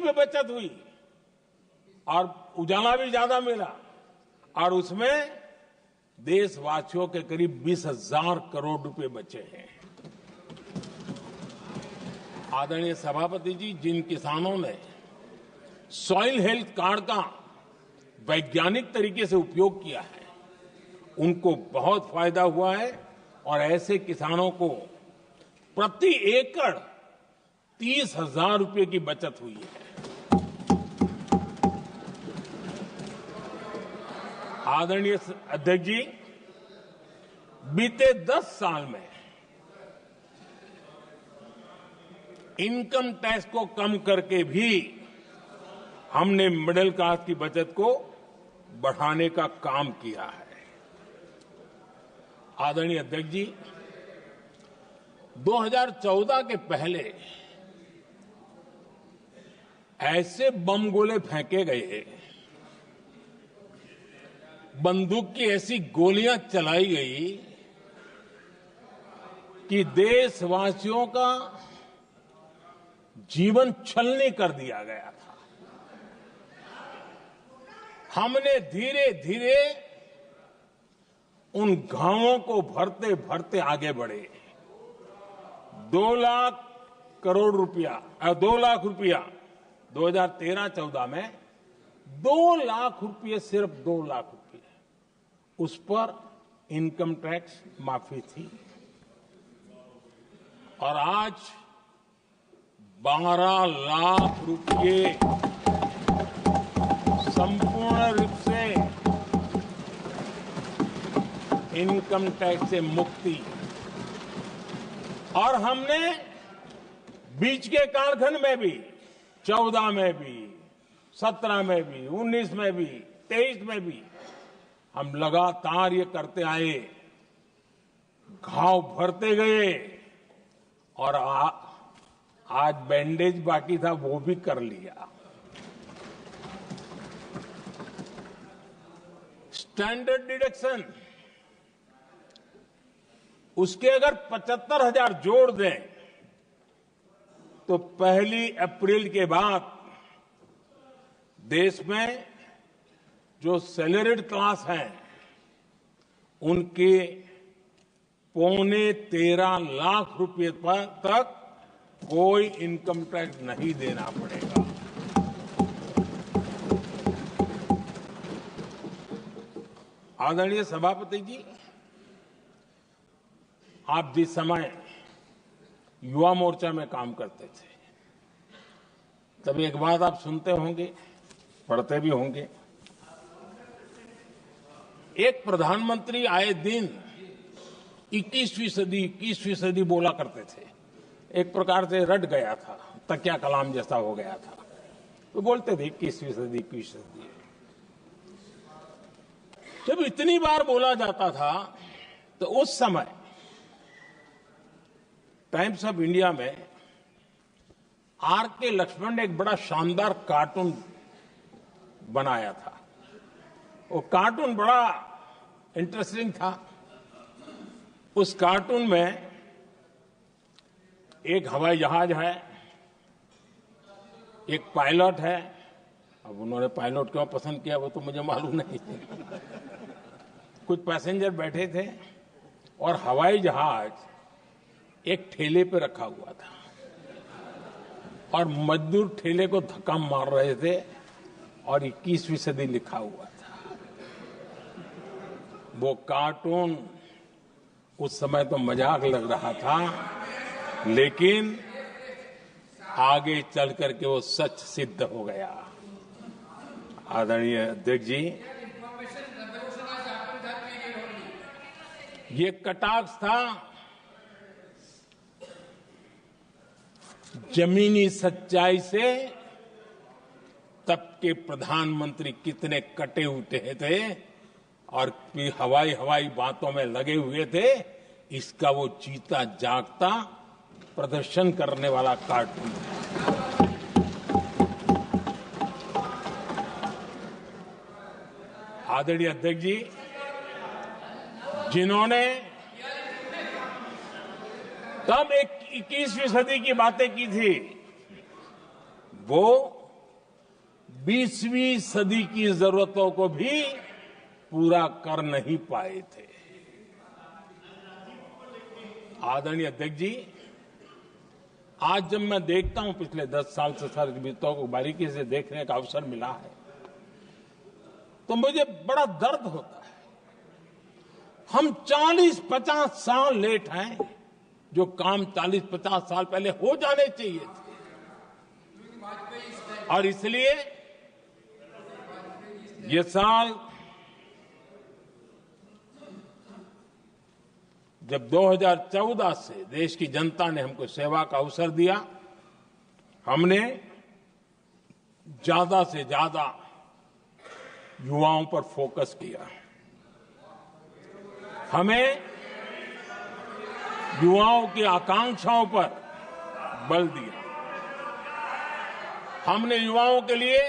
भी बचत हुई और उजाला भी ज्यादा मिला और उसमें देशवासियों के करीब 20,000 करोड़ रुपए बचे हैं। आदरणीय सभापति जी, जिन किसानों ने सॉइल हेल्थ कार्ड का वैज्ञानिक तरीके से उपयोग किया है, उनको बहुत फायदा हुआ है और ऐसे किसानों को प्रति एकड़ 30,000 रुपए की बचत हुई है। आदरणीय अध्यक्ष जी, बीते 10 साल में इनकम टैक्स को कम करके भी हमने मिडिल क्लास की बचत को बढ़ाने का काम किया है। आदरणीय अध्यक्ष जी, 2014 के पहले ऐसे बम गोले फेंके गए, बंदूक की ऐसी गोलियां चलाई गई कि देशवासियों का जीवन छलनी कर दिया गया था। हमने धीरे धीरे उन घावों को भरते भरते आगे बढ़े। 2 लाख करोड़ रुपया 2 लाख रुपया 2013-14 में 2 लाख रुपये, सिर्फ 2 लाख रुपये उस पर इनकम टैक्स माफी थी और आज 12 लाख रुपये संपूर्ण रूप से इनकम टैक्स से मुक्ति। और हमने बीच के कालखंड में भी 14 में भी, 17 में भी, 19 में भी, 23 में भी हम लगातार ये करते आए, घाव भरते गए और आज बैंडेज बाकी था वो भी कर लिया। स्टैंडर्ड डिडक्शन उसके अगर 75,000 जोड़ दें तो 1 अप्रैल के बाद देश में जो सैलरीड क्लास है उनके 13.25 लाख रुपए पर तक कोई इनकम टैक्स नहीं देना पड़ेगा। आदरणीय सभापति जी, आप जिस समय युवा मोर्चा में काम करते थे तब एक बात आप सुनते होंगे, पढ़ते भी होंगे। एक प्रधानमंत्री आए दिन 21वीं सदी बोला करते थे। एक प्रकार से रट गया था, तकिया कलाम जैसा हो गया था, तो बोलते थे 21वीं सदी। जब इतनी बार बोला जाता था तो उस समय टाइम्स ऑफ इंडिया में R.K. लक्ष्मण ने एक बड़ा शानदार कार्टून बनाया था। वो कार्टून बड़ा इंटरेस्टिंग था। उस कार्टून में एक हवाई जहाज है, एक पायलट है। अब उन्होंने पायलट क्यों पसंद किया वो तो मुझे मालूम नहीं। कुछ पैसेंजर बैठे थे और हवाई जहाज एक ठेले पे रखा हुआ था और मजदूर ठेले को धक्का मार रहे थे और 21वीं सदी लिखा हुआ था। वो कार्टून उस समय तो मजाक लग रहा था, लेकिन आगे चल करके वो सच सिद्ध हो गया। आदरणीय अध्यक्ष जी, ये कटाक्ष था जमीनी सच्चाई से। तब के प्रधानमंत्री कितने कटे उठे थे और हवाई बातों में लगे हुए थे, इसका वो जीता जागता प्रदर्शन करने वाला कार्टून है। आदरणीय अध्यक्ष जी, जिन्होंने तब 21वीं सदी की बातें की थी, वो 20वीं सदी की जरूरतों को भी पूरा कर नहीं पाए थे। आदरणीय अध्यक्ष जी, आज जब मैं देखता हूं पिछले 10 साल से सारी विषयों को बारीकी से देखने का अवसर मिला है, तो मुझे बड़ा दर्द होता है। हम 40-50 साल लेट हैं, जो काम 40-50 साल पहले हो जाने चाहिए थे। और इसलिए ये साल जब 2014 से देश की जनता ने हमको सेवा का अवसर दिया, हमने ज्यादा से ज्यादा युवाओं पर फोकस किया। हमें युवाओं की आकांक्षाओं पर बल दिया। हमने युवाओं के लिए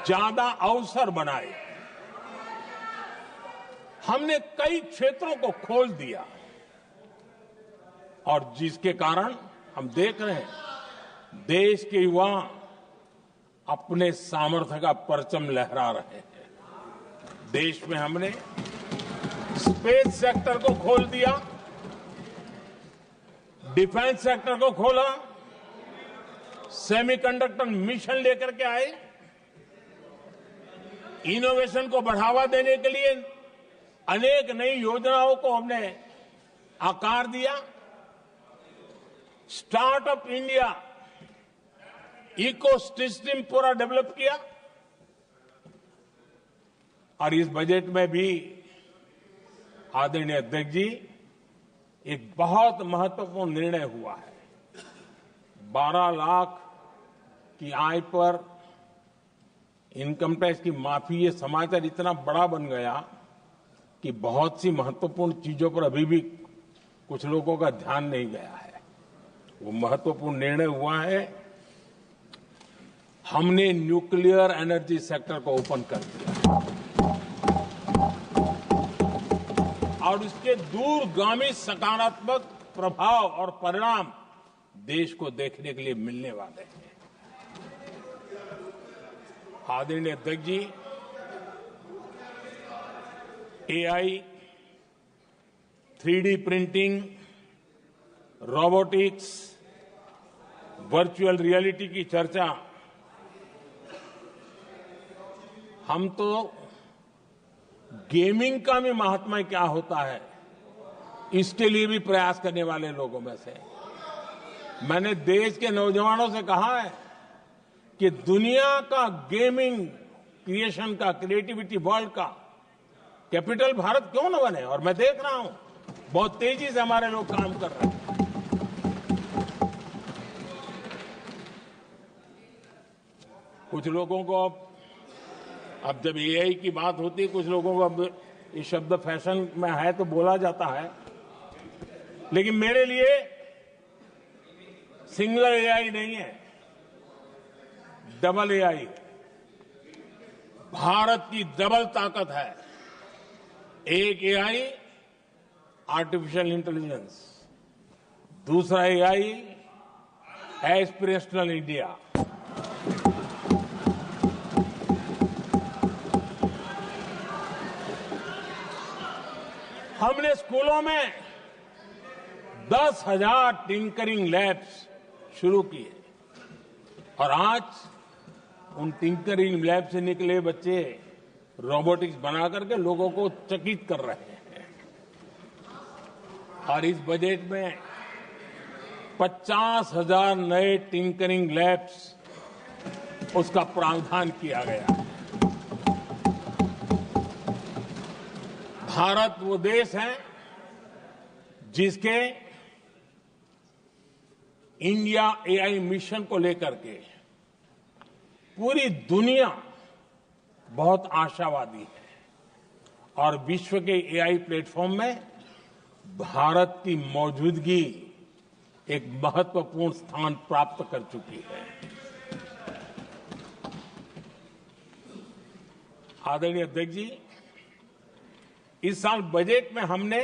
ज्यादा अवसर बनाए। हमने कई क्षेत्रों को खोल दिया और जिसके कारण हम देख रहे हैं देश के युवा अपने सामर्थ्य का परचम लहरा रहे हैं। देश में हमने स्पेस सेक्टर को खोल दिया, डिफेंस सेक्टर को खोला, सेमीकंडक्टर मिशन लेकर के आए, इनोवेशन को बढ़ावा देने के लिए अनेक नई योजनाओं को हमने आकार दिया। स्टार्टअप इंडिया इकोसिस्टम पूरा डेवलप किया। और इस बजट में भी आदरणीय अध्यक्ष जी एक बहुत महत्वपूर्ण निर्णय हुआ है। 12 लाख की आय पर इनकम टैक्स की माफी, ये समाचार इतना बड़ा बन गया कि बहुत सी महत्वपूर्ण चीजों पर अभी भी कुछ लोगों का ध्यान नहीं गया है। वो महत्वपूर्ण निर्णय हुआ है, हमने न्यूक्लियर एनर्जी सेक्टर को ओपन कर दिया और इसके दूरगामी सकारात्मक प्रभाव और परिणाम देश को देखने के लिए मिलने वाले हैं। आदरणीय अध्यक्ष ji, AI, 3D printing, robotics, virtual reality की चर्चा हम तो गेमिंग का भी महात्मा क्या होता है इसके लिए भी प्रयास करने वाले लोगों में से। मैंने देश के नौजवानों से कहा है कि दुनिया का गेमिंग क्रिएशन का, क्रिएटिविटी वर्ल्ड का कैपिटल भारत क्यों न बने। और मैं देख रहा हूं बहुत तेजी से हमारे लोग काम कर रहे हैं। कुछ लोगों को अब जब एआई की बात होती है, कुछ लोगों को अब ये शब्द फैशन में है तो बोला जाता है, लेकिन मेरे लिए सिंगल एआई नहीं है, डबल एआई। भारत की डबल ताकत है। एक एआई आर्टिफिशियल इंटेलिजेंस, दूसरा एआई एस्पिरेशनल इंडिया। हमने स्कूलों में 10,000 टिंकरिंग लैब्स शुरू किए और आज उन टिंकरिंग लैब से निकले बच्चे रोबोटिक्स बना करके लोगों को चकित कर रहे हैं। और इस बजट में 50,000 नए टिंकरिंग लैब्स उसका प्रावधान किया गया। भारत वो देश है जिसके इंडिया एआई मिशन को लेकर के पूरी दुनिया बहुत आशावादी है और विश्व के एआई प्लेटफॉर्म में भारत की मौजूदगी एक महत्वपूर्ण स्थान प्राप्त कर चुकी है। आदरणीय अध्यक्ष जी, इस साल बजट में हमने